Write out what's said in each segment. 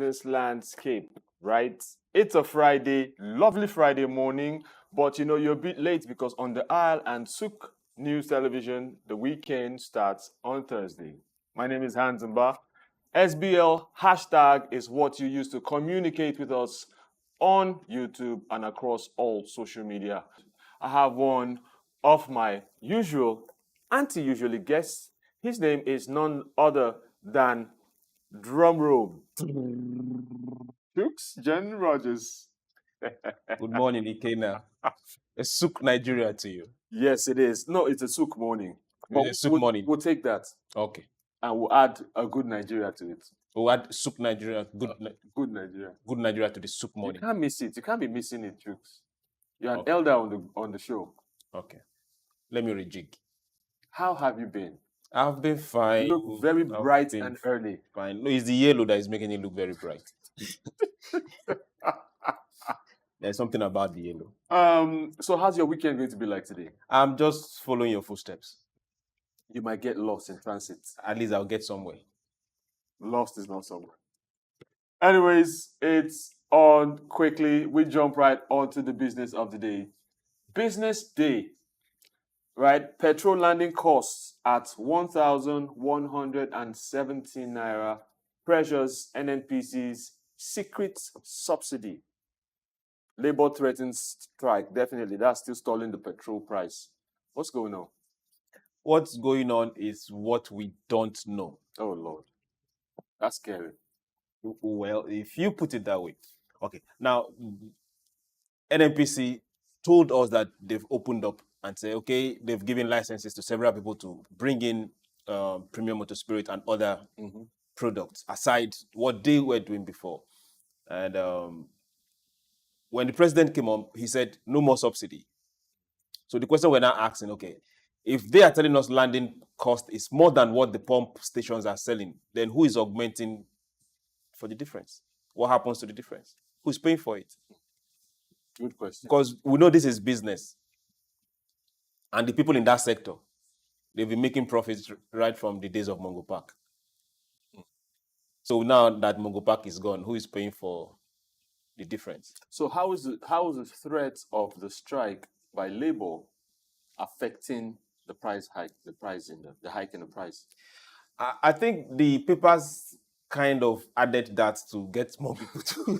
Business Landscape, right? It's a Friday, lovely Friday morning, but you're a bit late because on the aisle and SOUQ News Television, the weekend starts on Thursday. My name is Hans Mba. SBL hashtag is what you use to communicate with us on YouTube and across all social media. I have one of my usual, anti-usually guests. His name is none other than drumroll. Chuks John-Rogers. Good morning, Ikenna. A SOUQ Nigeria to you. Yes, it is. No, it's a SOUQ morning. But It's a SOUQ morning. We'll take that. Okay. And we'll add a good Nigeria to it. We'll add SOUQ Nigeria. Good Nigeria. Good Nigeria to the SOUQ morning. You can't miss it. You can't be missing it, Chuks. You're an elder on the show. Okay. Let me rejig. How have you been? I've been fine. You look very bright and early. Fine. No, it's the yellow that is making it look very bright. There's something about the yellow. So how's your weekend going to be like today? I'm just following your footsteps. You might get lost in transit. At least I'll get somewhere. Lost is not somewhere. Anyways, it's on quickly. We jump right onto the business of the day. Business day, right? Petrol landing costs at 1,117 naira. Pressures NNPC's secret subsidy. Labor threatens strike. Definitely, that's still stalling the petrol price. What's going on? What's going on is what we don't know. Oh, Lord. That's scary. Well, if you put it that way. Okay. Now, NNPC told us that they've opened up and say, okay, they've given licenses to several people to bring in premium motor spirit and other products aside what they were doing before. And when the president came on, he said, no more subsidy. So the question we're now asking, okay, if they are telling us landing cost is more than what the pump stations are selling, then who is augmenting for the difference? What happens to the difference? Who's paying for it? Good question. Because we know this is business. And the people in that sector, they've been making profits right from the days of Mongo Park. So now that Mongo Park is gone, who is paying for the difference? So how is the threat of the strike by labor affecting the price hike, the hike in the price? I think the papers kind of added that to get more people to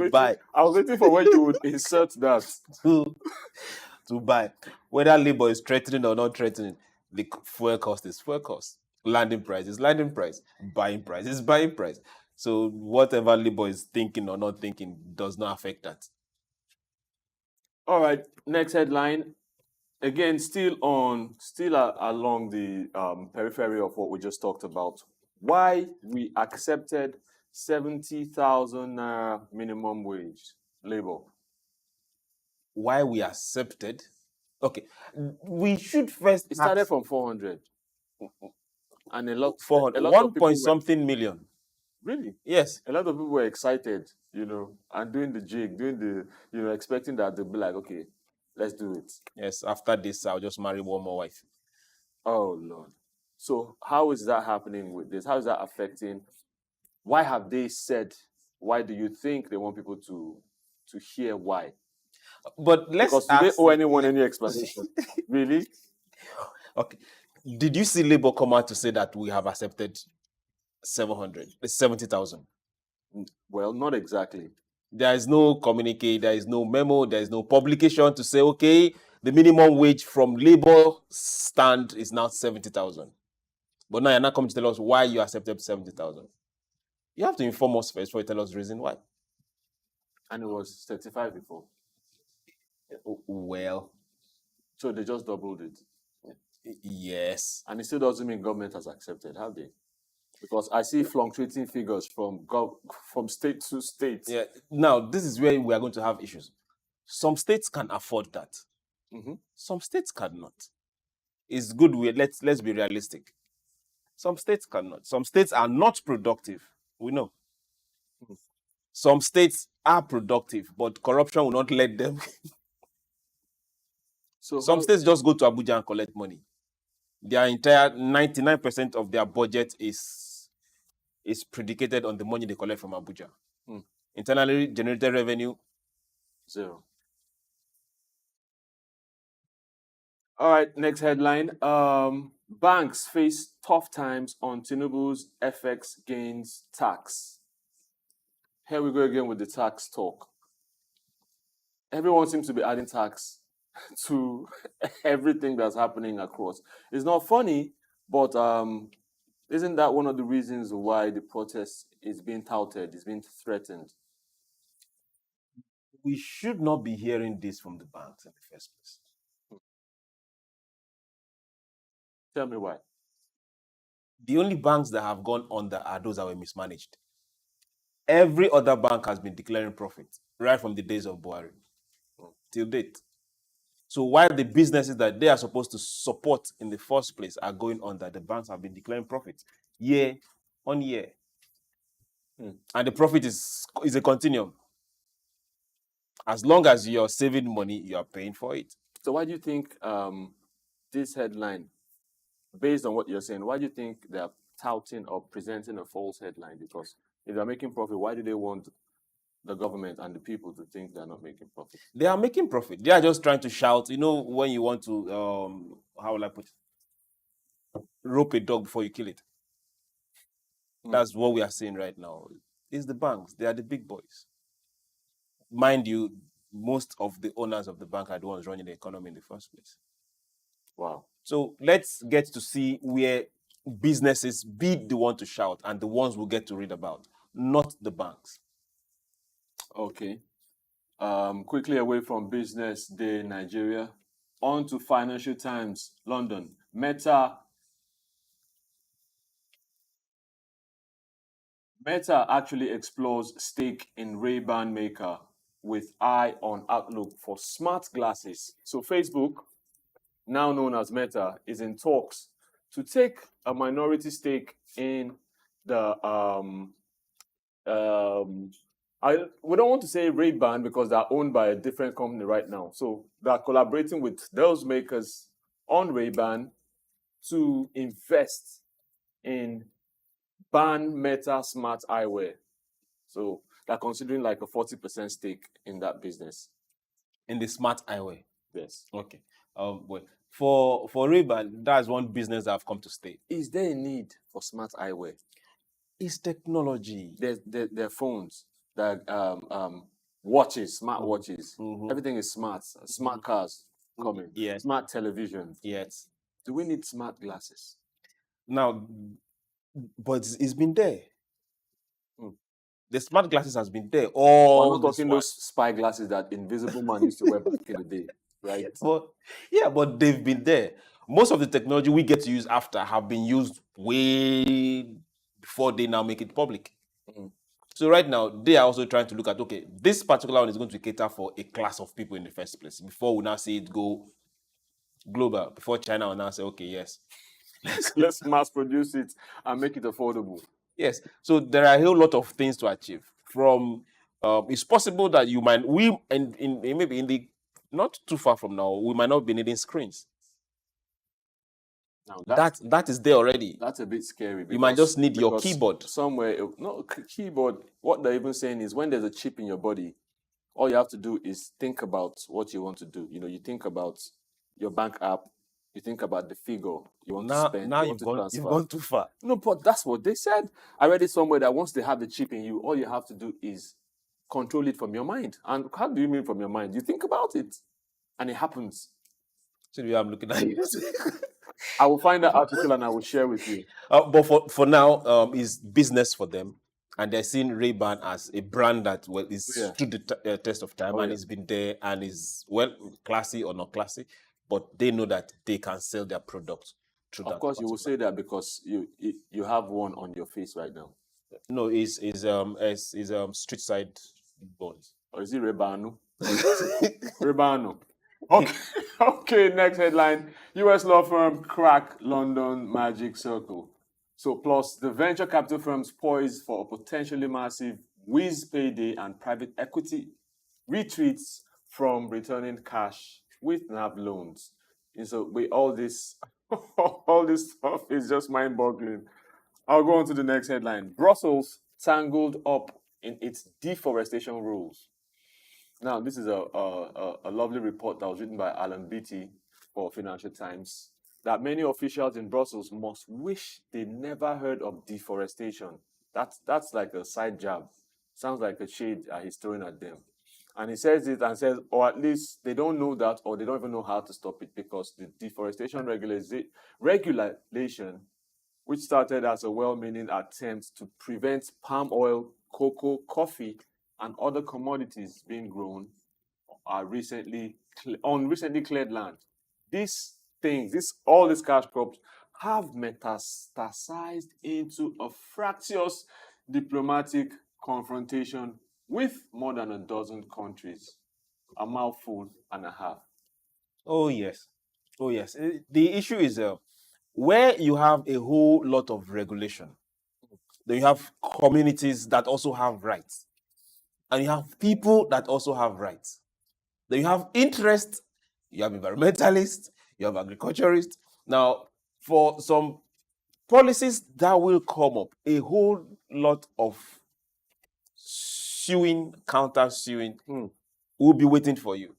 buy. I was waiting for when you would insert that. to buy. Whether labor is threatening or not threatening, the fuel cost is fuel cost. Landing price is landing price. Buying price is buying price. So whatever labor is thinking or not thinking does not affect that. All right, next headline. Again, still along the periphery of what we just talked about. Why we accepted 70,000 minimum wage labor. Why we accepted? Okay, we should first. It started from 400, and a lot 400, 1.something million. Really? Yes. A lot of people were excited, and doing the jig, expecting that they'll be like, okay, let's do it. Yes, after this, I'll just marry one more wife. Oh, Lord. So how is that happening with this? How is that affecting? Why have they said? Why do you think they want people to hear why? But because do they owe anyone any explanation? Really? Okay. Did you see Labour come out to say that we have accepted 70,000? Well, not exactly. There is no communique, there is no memo, there is no publication to say, okay, the minimum wage from Labour stand is now 70,000. But now you're not coming to tell us why you accepted 70,000. You have to inform us first before you tell us the reason why. And it was 35 before. Well. So they just doubled it. Yes. And it still doesn't mean government has accepted, have they? Because I see fluctuating figures from state to state. Yeah. Now, this is where we are going to have issues. Some states can afford that. Some states cannot. It's good. Let's be realistic. Some states cannot. Some states are not productive. We know. Some states are productive, but corruption will not let them. So some states just go to Abuja and collect money. Their entire 99% of their budget is is predicated on the money they collect from Abuja. Hmm. Internally generated revenue, 0. All right, next headline. Banks face tough times on Tinubu's FX gains tax. Here we go again with the tax talk. Everyone seems to be adding tax to everything that's happening across. It's not funny, but isn't that one of the reasons why the protest is being touted, is being threatened? we should not be hearing this from the banks in the first place. Tell me why. The only banks that have gone under are those that were mismanaged. Every other bank has been declaring profit right from the days of Buhari till date. So while the businesses that they are supposed to support in the first place are going under, the banks have been declaring profit year on year. And the profit is a continuum. As long as you're saving money, you are paying for it. So why do you think this headline, based on what you're saying, why do you think they're touting or presenting a false headline? Because if they're making profit, why do they want the government and the people to think they're not making profit? They are making profit. They are just trying to shout. You know, when you want to, how will I put it? Rope a dog before you kill it. That's what we are seeing right now. It's the banks. They are the big boys. Mind you, most of the owners of the bank are the ones running the economy in the first place. Wow. So let's get to see where businesses be the one to shout and the ones we'll get to read about, not the banks. Okay. Quickly away from Business Day Nigeria, on to Financial Times London. Meta actually explores stake in Ray-Ban maker with eye on outlook for smart glasses. So Facebook, now known as Meta, is in talks to take a minority stake in the we don't want to say Ray-Ban because they're owned by a different company right now. So they're collaborating with those makers on Ray-Ban to invest in Ban Meta Smart Eyewear. So they're considering like a 40% stake in that business. In the smart eyewear. Yes. Okay. Well, for Ray-Ban, that's one business that have come to stay. Is there a need for smart eyewear? It's technology. Their phones, their watches, smart watches. Everything is smart. Smart cars coming. Yes. Smart television. Yes. Do we need smart glasses? Now, but it's been there. The smart glasses has been there. We're not talking those spy glasses that Invisible Man used to wear back in the day, right? But they've been there. Most of the technology we get to use after have been used way before they now make it public. So right now, they are also trying to look at, okay, this particular one is going to cater for a class of people in the first place before we now see it go global, before China will now say, okay, yes. Let's mass produce it and make it affordable. Yes. So there are a whole lot of things to achieve. From it's possible that you might maybe in the not too far from now, we might not be needing screens. Now that is there already. That's a bit scary. You might just need your keyboard somewhere. No keyboard. What they're even saying is when there's a chip in your body, all you have to do is think about what you want to do. You know, you think about your bank app. You think about the figure you want to spend. Now you've gone too far. No, but that's what they said. I read it somewhere that once they have the chip in you, all you have to do is control it from your mind. And how do you mean from your mind? You think about it, and it happens. So I'm looking at you. I will find that article and I will share with you. But for now, is business for them, and they're seeing Ray-Ban as a brand that stood the test of time and it's been there and is classy or not classy. But they know that they can sell their product through that. Of course, you will say that because you have one on your face right now. No, is street side bones. Or is it Rebano? Rebano. Okay. Okay, next headline. US law firm crack London magic circle. So plus the venture capital firms poised for a potentially massive whiz payday and private equity retreats from returning cash with NAV loans. And so all this stuff is just mind-boggling. I'll go on to the next headline. Brussels tangled up in its deforestation rules. Now, this is a lovely report that was written by Alan Beatty for Financial Times, that many officials in Brussels must wish they never heard of deforestation. That's like a side jab. Sounds like a shade he's throwing at them. And he says it and says, or at least they don't know that, or they don't even know how to stop it, because the deforestation regulation, which started as a well-meaning attempt to prevent palm oil, cocoa, coffee, and other commodities being grown on recently cleared land. These things, all these cash crops, have metastasized into a fractious diplomatic confrontation with more than a dozen countries. A mouthful and a half. Oh yes, oh yes. The issue is where you have a whole lot of regulation, then you have communities that also have rights, and you have people that also have rights. Then you have interests, you have environmentalists, you have agriculturists. Now, for some policies that will come up, a whole lot of suing, counter suing will be waiting for you.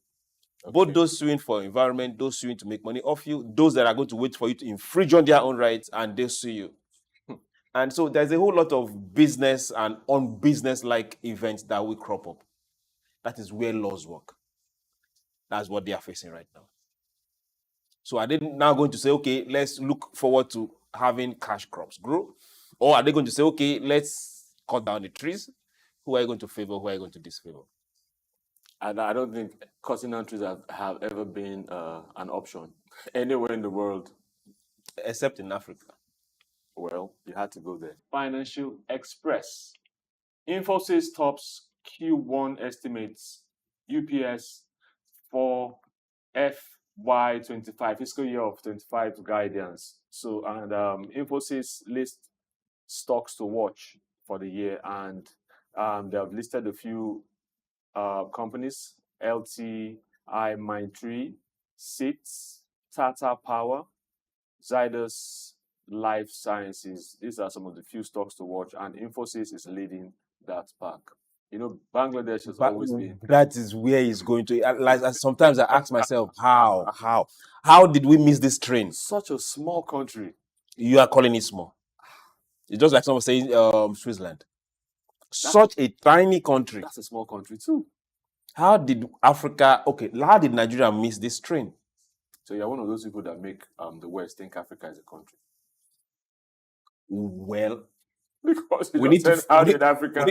Okay. Both those suing for environment, those suing to make money off you, those that are going to wait for you to infringe on their own rights, and they sue you. And so there's a whole lot of business and unbusiness-like events that will crop up. That is where laws work. That's what they are facing right now. So are they now going to say, okay, let's look forward to having cash crops grow? Or are they going to say, okay, let's cut down the trees? Who are you going to favor? Who are you going to disfavor? And I don't think cutting down trees have ever been an option anywhere in the world. Except in Africa. Well, you had to go there. Financial Express. Infosys tops Q1 estimates UPS for FY25, fiscal year of 25 guidance. So, and Infosys lists stocks to watch for the year, and they have listed a few companies: LTI Mindtree, SITS, Tata Power, Zydus Life Sciences. These are some of the few stocks to watch, and Infosys is leading that pack. You know, Bangladesh has always been. That is where he's going to. Like, sometimes I ask myself, how did we miss this train? Such a small country. You are calling it small. It's just like someone saying Switzerland. Such a tiny country. That's a small country too. How did Nigeria miss this train? So you're one of those people that make the West think Africa is a country. Well, because we need to how did Africa?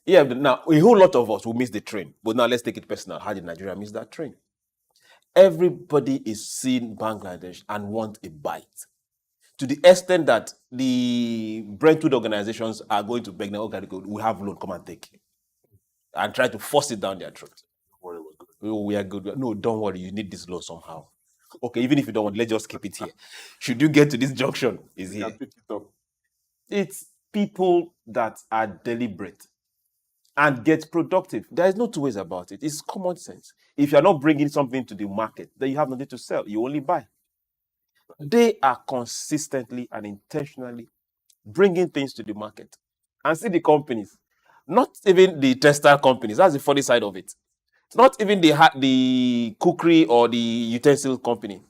Now a whole lot of us will miss the train. But now let's take it personal. How did Nigeria miss that train? Everybody is seeing Bangladesh and want a bite, to the extent that the Brentwood organizations are going to beg them, okay, we have loan, come and take it, and try to force it down their throat. We are good. No, don't worry, you need this loan somehow. Okay, even if you don't want, let's just keep it here. Should you get to this junction, is here. Pick it up. It's people that are deliberate and get productive. There is no two ways about it. It's common sense. If you're not bringing something to the market, then you have nothing to sell. You only buy. They are consistently and intentionally bringing things to the market. And see the companies, not even the textile companies. That's the funny side of it. Not even the cookery or the utensil company.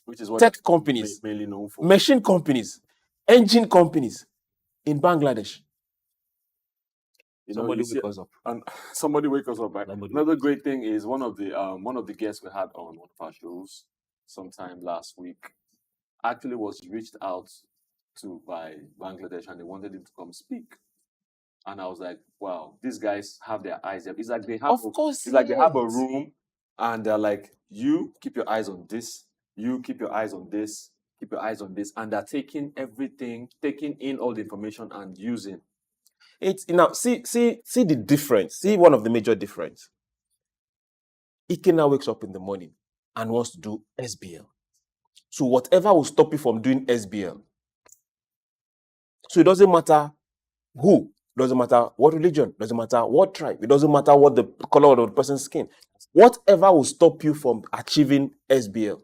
Which is what tech companies, mainly known for. Machine companies, engine companies in Bangladesh. Somebody wake us up. And somebody wake us up. Right? Another great thing is one of the guests we had on one of our shows sometime last week actually was reached out to by Bangladesh, and they wanted him to come speak. And I was like, wow, these guys have their eyes there. It's like they have they have a room, and they're like, you keep your eyes on this, you keep your eyes on this, keep your eyes on this, and they're taking everything, taking in all the information and using. It's see the difference. See one of the major difference. Ikenna wakes up in the morning and wants to do SBL. So whatever will stop you from doing SBL. So it doesn't matter who, doesn't matter what religion, doesn't matter what tribe, it doesn't matter what the color of the person's skin. Whatever will stop you from achieving SBL.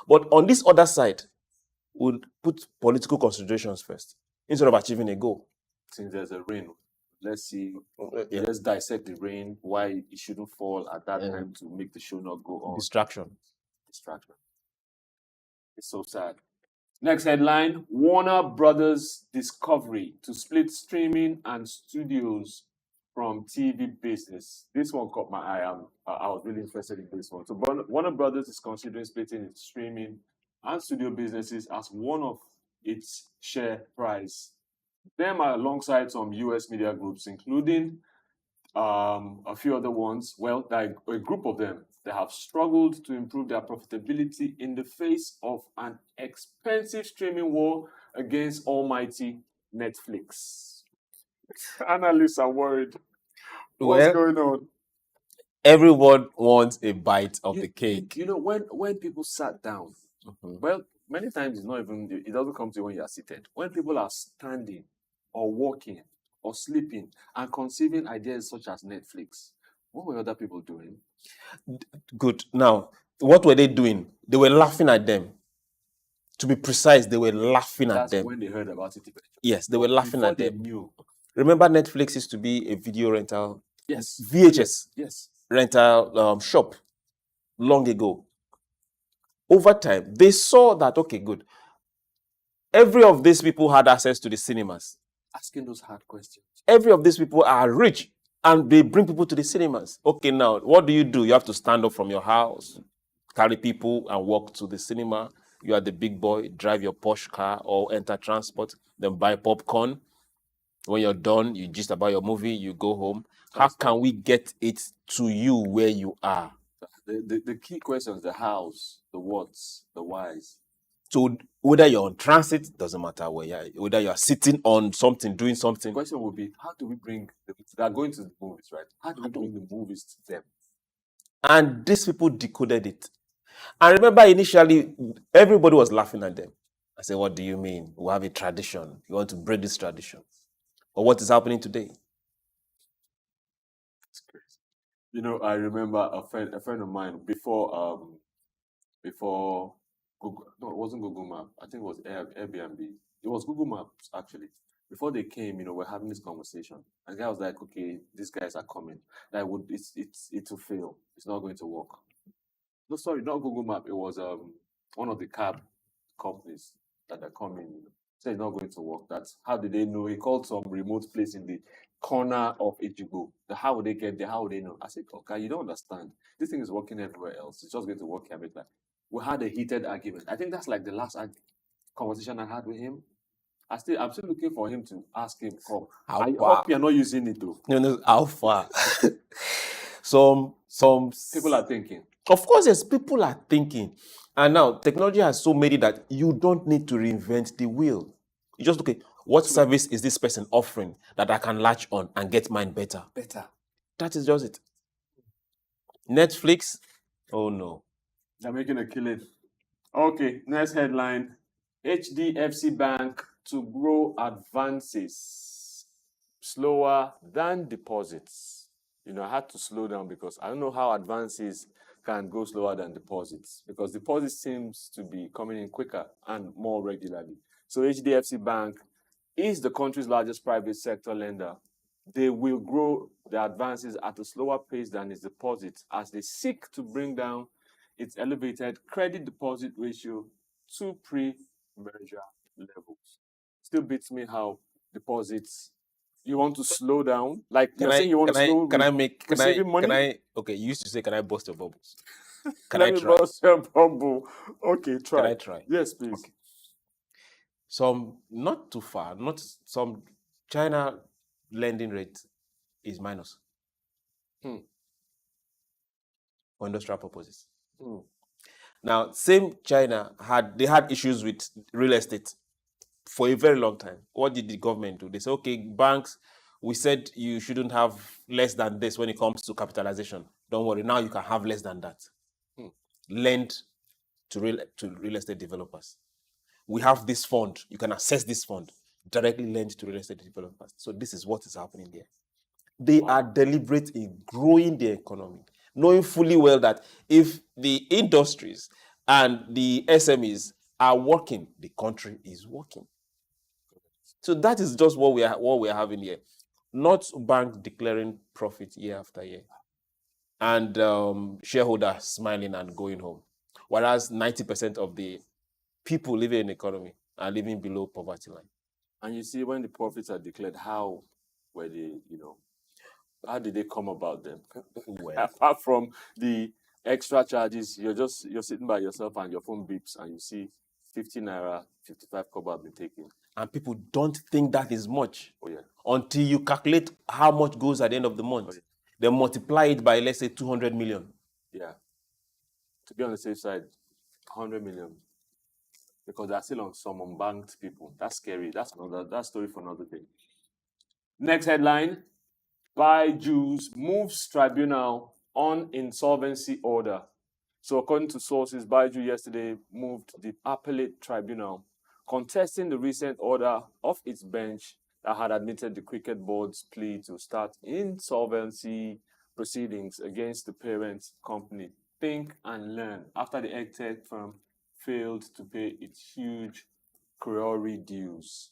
But on this other side, we'll put political considerations first. instead of achieving a goal. Since there's a rain, let's see. Yeah. Let's dissect the rain, why it shouldn't fall at that Yeah. time to make the show not go on. Distraction. It's so sad. Next headline: Warner Brothers Discovery to split streaming and studios from TV business. This one caught my eye. I was really interested in this one. So Warner Brothers is considering splitting its streaming and studio businesses as one of its share price. Them are alongside some US media groups, including a few other ones. Well, like a group of them that have struggled to improve their profitability in the face of an expensive streaming war against almighty Netflix. Analysts are worried. What's going on? Everyone wants a bite of the cake. You know, when people sat down, well, many times it doesn't come to you when you are seated. When people are standing or walking or sleeping and conceiving ideas such as Netflix, what were other people doing? Good. Now, what were they doing? They were laughing at them. To be precise, they were laughing at them. When they heard about it. Yes, they were laughing at them. Knew. Remember, Netflix used to be a video rental, yes, VHS, yes, rental shop long ago. Over time, they saw that, okay, good. Every of these people had access to the cinemas. Asking those hard questions. Every of these people are rich and they bring people to the cinemas. Okay, now, what do? You have to stand up from your house, carry people and walk to the cinema. You are the big boy, drive your Porsche car or enter transport, then buy popcorn. When you're done, you gist about your movie, you go home. How can we get it to you where you are? The key questions, the hows, the whats, the whys. So whether you're on transit, doesn't matter where you are, whether you're sitting on something, doing something. The question will be, how do we bring they're going to the movies, right? How do we bring the movies to them? And these people decoded it. And remember, initially, everybody was laughing at them. I said, what do you mean? We have a tradition. You want to break this tradition. But what is happening today? It's crazy. You know, I remember a friend of mine before Google, no, it wasn't Google Map. I think it was Airbnb. It was Google Maps, actually. Before they came, you know, we're having this conversation. And the guy was like, okay, these guys are coming. Like, it will fail. It's not going to work. No, sorry, not Google Map. It was one of the cab companies that are coming. You know, said it's not going to work. That's how did they know? He called some remote place in the corner of Ejigbo. How would they get there? How would they know? I said, okay, you don't understand. This thing is working everywhere else. It's just going to work here. Like, we had a heated argument. I think that's like the last conversation I had with him. I'm still looking for him to ask him, come. I hope you're not using it though. No, how far? Some people are thinking. Of course, yes, people are thinking. And now technology has so made it that you don't need to reinvent the wheel. You just look at what service is this person offering that I can latch on and get mine better. That is just it. Netflix, oh no. They're making a killing. Okay, next headline. HDFC Bank to grow advances slower than deposits. You know, I had to slow down because I don't know how advances can go slower than deposits, because deposits seems to be coming in quicker and more regularly. So HDFC Bank is the country's largest private sector lender. They will grow their advances at a slower pace than its deposits as they seek to bring down its elevated credit deposit ratio to pre-merger levels. Still beats me how deposits. You want to slow down? Like you're saying you want to slow down? Okay, you used to say, can I bust your bubbles? Can I try? Bust your bubble. Okay, try. Can I try? Yes, please. Okay. Some, not too far, some China lending rate is minus. For industrial purposes. Now, same China had issues with real estate for a very long time. What did the government do? They said, okay, banks, we said you shouldn't have less than this when it comes to capitalization. Don't worry, now you can have less than that. Lend to real estate developers. We have this fund. You can access this fund. Directly lend to real estate developers. So this is what is happening there. They are deliberate in growing the economy, knowing fully well that if the industries and the SMEs are working, the country is working. So that is just what we are having here. Not bank declaring profit year after year, and shareholders smiling and going home, whereas 90% of the people living in the economy are living below poverty line. And you see, when the profits are declared, how were they, how did they come about then? Well, Apart from the extra charges, you're sitting by yourself and your phone beeps and you see 50 naira, 55 kobo have been taken. and people don't think that is much Oh yeah. until you calculate how much goes at the end of the month. Oh, yeah. Then multiply it by, let's say, 200 million. Yeah. To be on the safe side, 100 million. Because they're still on some unbanked people. That's scary. That's story for another day. Next headline: Baiju's moves tribunal on insolvency order. So according to sources, Baiju yesterday moved the appellate tribunal contesting the recent order of its bench that had admitted the cricket board's plea to start insolvency proceedings against the parent company, Think and Learn, after the EdTech firm failed to pay its huge Creole dues.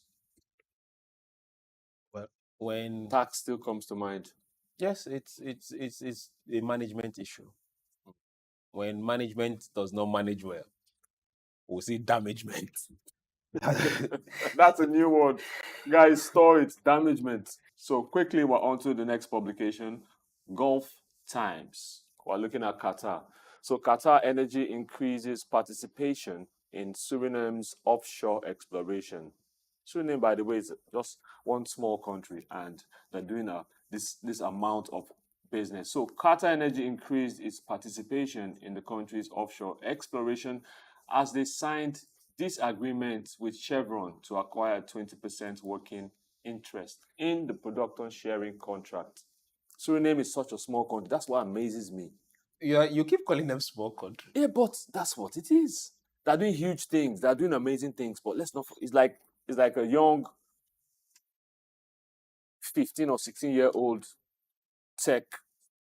Well, when Tax still comes to mind. yes, it's a management issue. When management does not manage well, we'll see damagement. That's a new word. Guys, store it. Damagement. So quickly, we're on to the next publication, Gulf Times. We're looking at Qatar. So Qatar Energy increases participation in Suriname's offshore exploration. Suriname, by the way, is just one small country, and they're doing this amount of business. So Qatar Energy increased its participation in the country's offshore exploration as they signed this agreement with Chevron to acquire 20% working interest in the production sharing contract. Suriname is such a small country. That's what amazes me. You keep calling them small country. Yeah, but that's what it is. They're doing huge things. They're doing amazing things. But let's not. It's like a young 15 or 16-year-old tech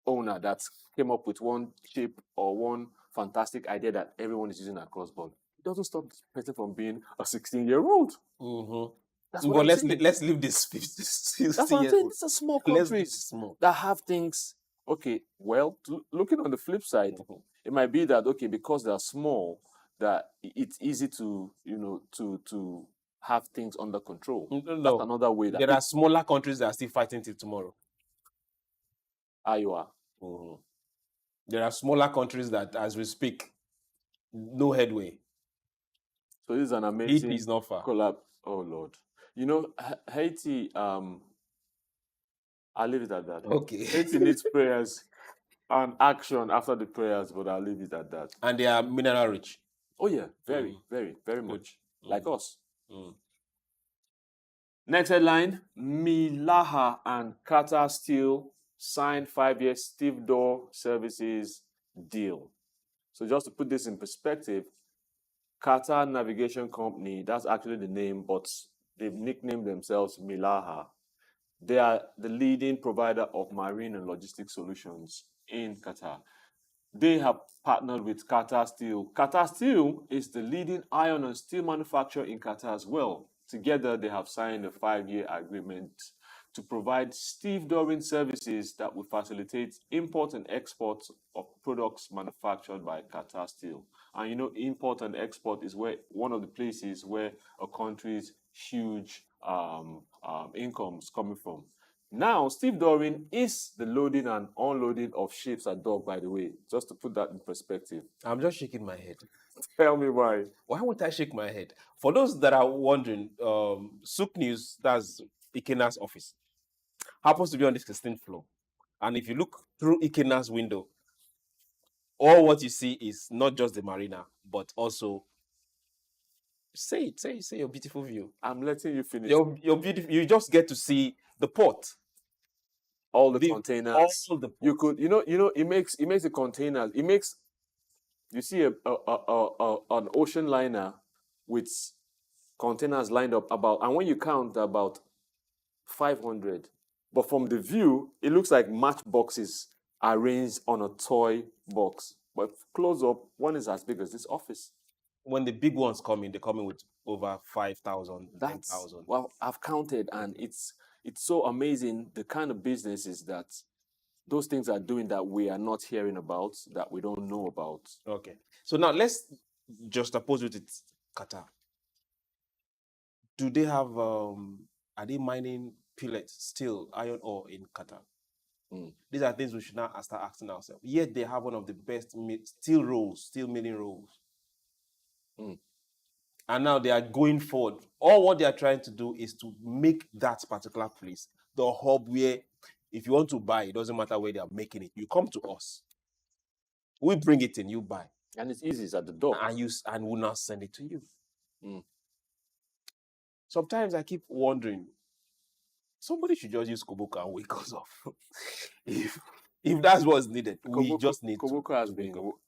owner that came up with one chip or one fantastic idea that everyone is using across board. It doesn't stop this person from being a 16-year-old. Mm-hmm. That's what But I'm let's saying. let's leave this 50, 60 That's what I'm years saying. old. These are small Let's countries leave this small. that have things. Okay, well, looking on the flip side, it might be that okay, because they are small, that it's easy to to have things under control. No, That's another way that there are smaller countries that are still fighting till tomorrow. Iowa. Mm-hmm. There are smaller countries that, as we speak, no headway. So this is an Haiti amazing is not far. collab. Oh Lord, Haiti. I'll leave it at that. Okay. Haiti needs prayers and action after the prayers, but I'll leave it at that. And they are mineral rich. Oh yeah, very, very, very much like us. Next headline: Milaha and Qatar Steel signed 5-year stevedore services deal. So just to put this in perspective, Qatar Navigation Company, that's actually the name, but they've nicknamed themselves Milaha. They are the leading provider of marine and logistics solutions in Qatar. They have partnered with Qatar Steel. Qatar Steel is the leading iron and steel manufacturer in Qatar as well. Together, they have signed a 5-year agreement to provide stevedoring services that will facilitate import and export of products manufactured by Qatar Steel. And you know, import and export is where one of the places where a country's huge incomes coming from. Now, stevedoring is the loading and unloading of ships at dock, by the way, just to put that in perspective. I'm just shaking my head. Tell me why. Why would I shake my head? For those that are wondering, SOUQ News, that's Ikenna's office, happens to be on the 16th floor. And if you look through Ikenna's window, all what you see is not just the marina, but also say your beautiful view. I'm letting you finish. Your beautiful. You just get to see the port, all the containers. All the ports. You could, it makes the containers. It makes you see an ocean liner with containers lined up about, and when you count about 500, but from the view, it looks like matchboxes arranged on a toy box. But close up, one is as big as this office. when the big ones come in, they come in with over 5,000, That's 10,000. well, I've counted, and it's so amazing the kind of businesses that those things are doing that we are not hearing about, that we don't know about. Okay. So now let's juxtapose it with Qatar. Do they have, are they mining pellets, steel, iron ore in Qatar? These are things we should now start asking ourselves. Yet they have one of the best steel milling rolls. And now they are going forward. All what they are trying to do is to make that particular place the hub where if you want to buy, it doesn't matter where they are making it. You come to us. We bring it in, you buy. And it's easy, it's at the door. And we'll now send it to you. Sometimes I keep wondering, somebody should just use Koboko and wake us up. if that's what's needed, we just need Koboko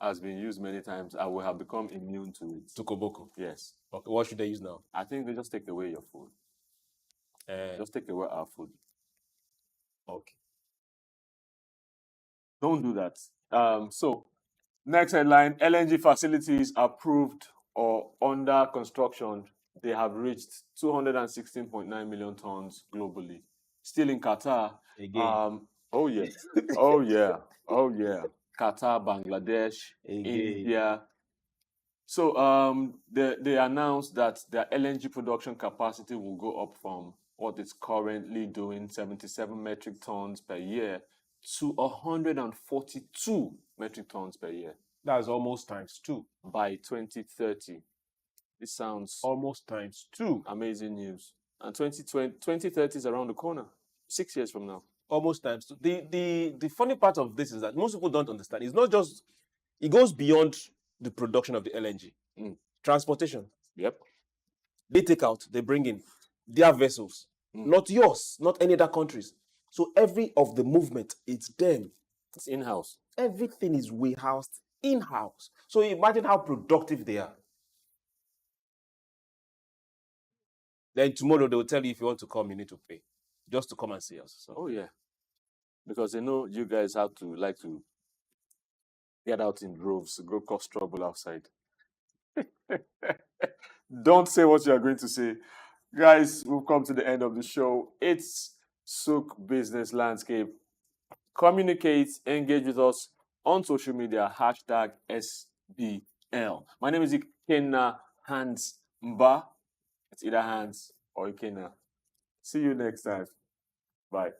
has been used many times and we have become immune to it. To Koboko? Yes. Okay, what should they use now? I think they just take away your food. Just take away our food. Okay. Don't do that. So, next headline, LNG facilities approved or under construction. They have reached 216.9 million tons globally. Still in Qatar. Again. Oh, yeah. Oh, yeah. Oh, yeah. Qatar, Bangladesh, India. So they announced that their LNG production capacity will go up from what it's currently doing, 77 metric tons per year, to 142 metric tons per year. That's almost times 2. By 2030. This sounds almost times 2. Amazing news. And 2030 is around the corner, 6 years from now. Almost times 2. The funny part of this is that most people don't understand. It's not just, it goes beyond the production of the LNG. Transportation. Yep. They take out, they bring in their vessels. Not yours, not any other countries. So every of the movement, it's them. It's in-house. Everything is warehoused in-house. So imagine how productive they are. Then tomorrow they will tell you if you want to come, you need to pay. Just to come and see us. So. Oh, yeah. Because they know you guys have to like to get out in droves, go cause trouble outside. Don't say what you are going to say. Guys, we've come to the end of the show. It's SOUQ Business Landscape. Communicate, engage with us on social media, #SBL. My name is Ikenna Hans Mba. It's either Hans or Ikenna. See you next time. Bye.